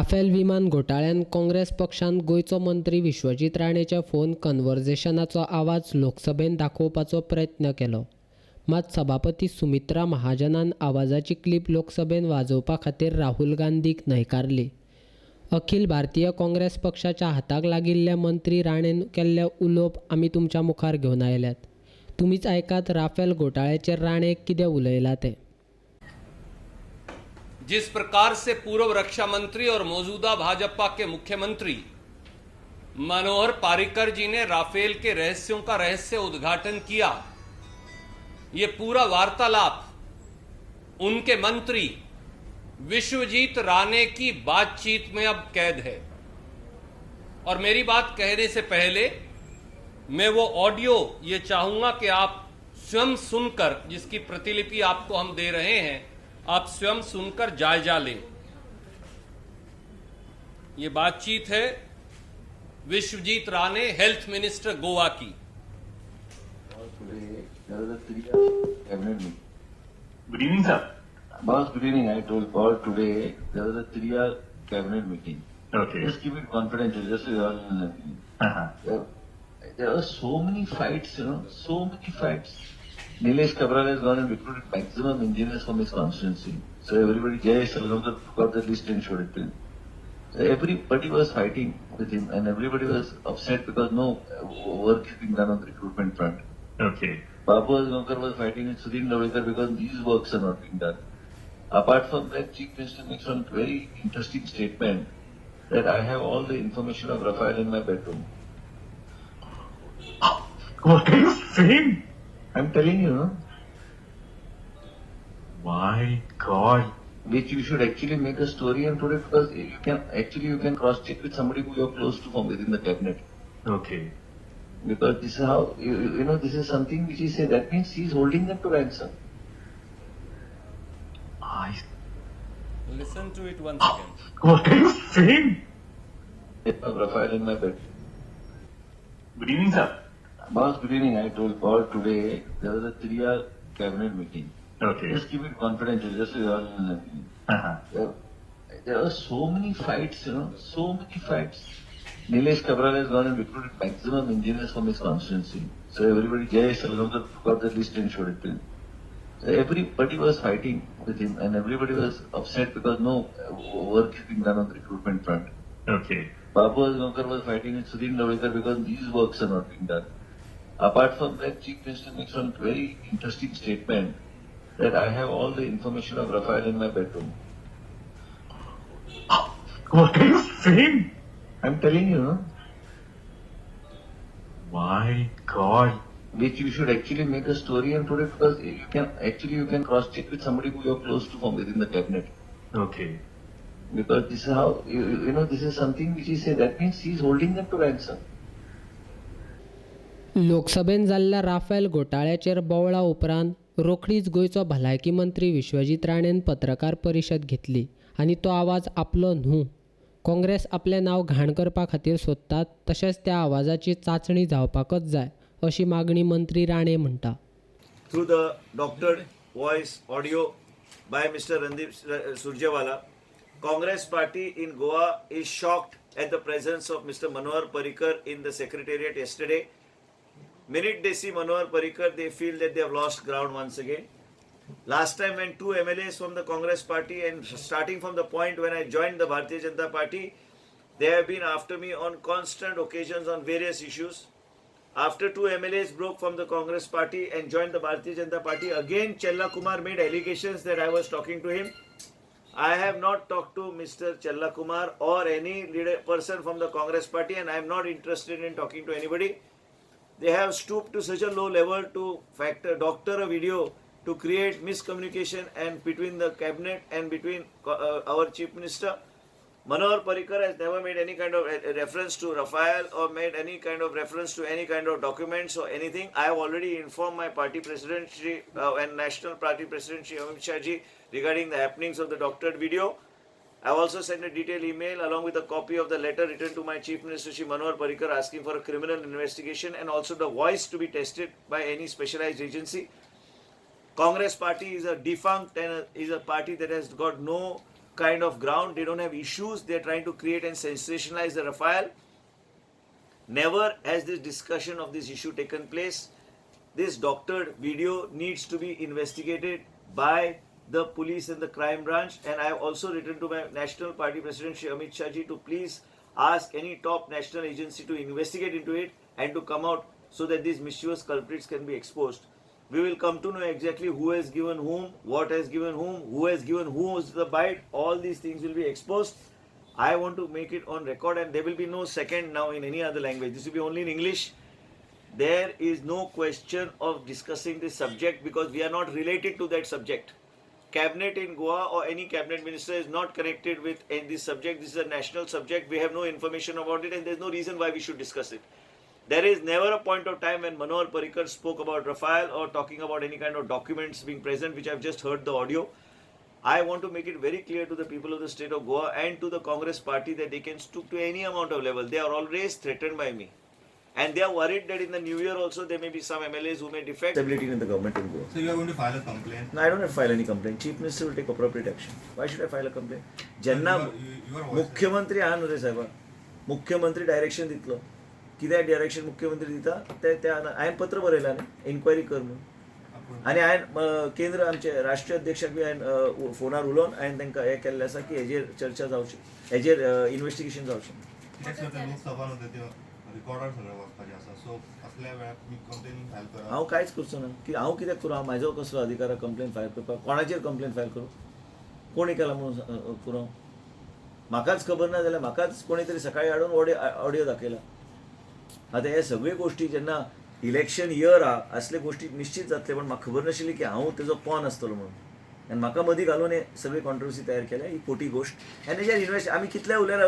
Rafale विमान घोटाळ्यान काँग्रेस पक्षान गोयचो मंत्री विश्वजीत राणेच्या फोन कन्व्हर्सेशनाचो आवाज लोकसभेत दाखोवपाचो प्रयत्न केलो, मात सभापती सुमित्रा महाजनान आवाजाची क्लिप लोकसभेत वाजोवपा खातीर राहुल गांधीक न्हयकारली. अखिल भारतीय काँग्रेस पक्षाच्या हाताक लागिल्ल्या मंत्री राणेन केल्ले उलोवप आमी तुमच्या मुखार घेवन आयल्यात. तुमीच ऐकात राफेल घोटाळ्याचेर राणे कितें उलयला ते. जिस प्रकार से पूर्व रक्षा मंत्री और मौजूदा भाजपा के मुख्यमंत्री मनोहर पारिकर जी ने राफेल के रहस्यों का रहस्य उद्घाटन किया, ये पूरा वार्तालाप उनके मंत्री विश्वजीत राणे की बातचीत में अब कैद है. और मेरी बात कहने से पहले मैं वो ऑडियो ये चाहूंगा कि आप स्वयं सुनकर, जिसकी प्रतिलिपि आपको हम दे रहे हैं, आप स्वयं सुनकर जायजा लें. ये बातचीत है विश्वजीत राणे, हेल्थ मिनिस्टर गोवा की. Good evening, sir. Boss, good evening. I told Paul today there was a 3-hour cabinet meeting. Okay. Just keep it confidential, just so you all know. There were so many fights, so many fights. Nilesh Cabral has gone and recruited maximum engineers from his constituency. So everybody, Jay Salgaonkar took out the list and showed it to him. So everybody was fighting with him and everybody was upset because no work is being done on the recruitment front. Okay. Babu Asgaonkar was fighting with Sudhin Lavekar because these works are not being done. Apart from that, Chief Minister makes one very interesting statement that I have all the information of Rafael in my bedroom. What are you saying? I'm telling you, My God. which you should actually make a story and put it because you can cross check with somebody who you're close to from within the cabinet. Okay. Because this is how, this is something which he said. That means he's holding them to ransom. Listen to it once again. What are you saying? Of Rafael in my bed. Good evening, sir. Boss, good evening. I told Paul today there was a 3-hour cabinet meeting. Okay. Just keep it confidential, just so you all know. There were so many fights, so many fights. Nilesh Cabral has gone and recruited maximum engineers from his constituency. So everybody, Jay Salgaonkar took out the list and showed it to him. So everybody was fighting with him and everybody was upset because no work is being done on the recruitment front. Okay. Babu Asgaonkar was fighting with Sudhin Lavekar because these works are not being done. Apart from that, Chief Minister makes one very interesting statement that I have all the information of Rafael in my bedroom. What are you saying? I'm telling you, My God. which you should actually make a story and put it because you can cross check with somebody who you're close to from within the cabinet. Okay. Because this is how, this is something which he said. That means he's holding them to ransom. लोकसभेत जाल्ल्या Rafale घोटाळ्याचेर बोवळा उपरांत रोखडीच गोंयचो भलायकी मंत्री विश्वजीत राणेन पत्रकार परिशद घेतली आनी तो आवाज आपलो न्हू. काँग्रेस आपलें नांव घाण करपा खातीर सोदतात, तशेंच त्या आवाजाची चांचणी जावपाकच जाय अशी मागणी मंत्री राणे म्हणटा. Through the doctored voice audio by Mr. Randeep Surjewala, Congress party in Goa is shocked at the presence of Mr. Manohar Parrikar in the secretariat yesterday. Minute they see Manohar Parrikar, they feel that they have lost ground once again. Last time when two MLAs from the Congress party, and starting from the point when I joined the Bharatiya Janata Party, they have been after me on constant occasions on various issues. After two MLAs broke from the Congress party and joined the Bharatiya Janata Party, again Chella Kumar made allegations that I was talking to him. I have not talked to Mr. Chella Kumar or any person from the Congress party, and I am not interested in talking to anybody. They have stooped to such a low level to doctor a video to create miscommunication and between the cabinet and between our chief minister. Manohar Parrikar has never made any kind of reference to Rafael or made any kind of reference to any kind of documents or anything. I have already informed my party president and national party president Shri Amit Shah ji regarding the happenings of the doctored video. I have also sent a detailed email along with a copy of the letter written to my Chief Minister Shri Manohar Parrikar asking for a criminal investigation and also the voice to be tested by any specialized agency. Congress party is a defunct and is a party that has got no kind of ground. They don't have issues. They're trying to create and sensationalize the Rafale. Never has this discussion of this issue taken place. This doctored video needs to be investigated by the police and the crime branch. And I have also written to my National Party President Shri Amit Shah ji to please ask any top national agency to investigate into it and to come out so that these mischievous culprits can be exposed. We will come to know exactly who has given whom, what has given whom, who has given whom the bite. All these things will be exposed. I want to make it on record, and there will be no second now in any other language. This will be only in English. There is no question of discussing this subject because we are not related to that subject. Cabinet in Goa or any cabinet minister is not connected with this subject. This is a national subject. We have no information about it, and there is no reason why we should discuss it. There is never a point of time when Manohar Parrikar spoke about Rafale or talking about any kind of documents being present, which I've just heard the audio. I want to make it very clear to the people of the state of Goa and to the Congress party that they can stoop to any amount of level. They are always threatened by me. And they are worried that in the new year also there may be some MLAs who may defect stability in the government in Goa. So you are going to file a complaint? No, I don't have to file any complaint. Chief Minister will take appropriate action. Why should I file a complaint? Jenna मुख्यमंत्री आहा न्हू रे साहेबा. मुख्यमंत्री direction दितलो. कित्याक direction मुख्यमंत्री दिता ते हांवें पत्र बरयलां न्ही इन्क्वायरी कर म्हणून. आनी हांवें केंद्र आमचे राष्ट्रीय अध्यक्षाक बी हांवें फोनार उलोवन हांवें तांकां हें केल्लें आसा की हेजेर चर्चा जावची, हेजेर इन्व्हेस्टिगेशन जावचें. रिकॉर्डर सगळें वाचपाचें आसा. सो असल्या वेळार तुमी कंप्लेन फायल करा. हांव कांयच करचो ना की हांव कित्याक करूं. म्हाजो कसलो अधिकार कंप्लेन फायल करपाक. कोणाचेर कंप्लेन फायल करूं. कोणी केला म्हणून करूं. म्हाकाच खबर ना जाल्यार म्हाकाच कोणी तरी सकाळी हाडून ऑडियो दाखयला. आतां हे सगळ्यो गोश्टी जेन्ना इलेक्शन इयर असले गोश्टी निश्चित जातले, पण म्हाका खबर नाशिल्ली की हांव तेजो पॉन आसतलो म्हणून. आनी म्हाका मदीं घालून हे सगळी कॉन्ट्रोवर्सी तयार केल्या. ही खोटी गोश्ट. आनी हेजेर आमी कितले उलयला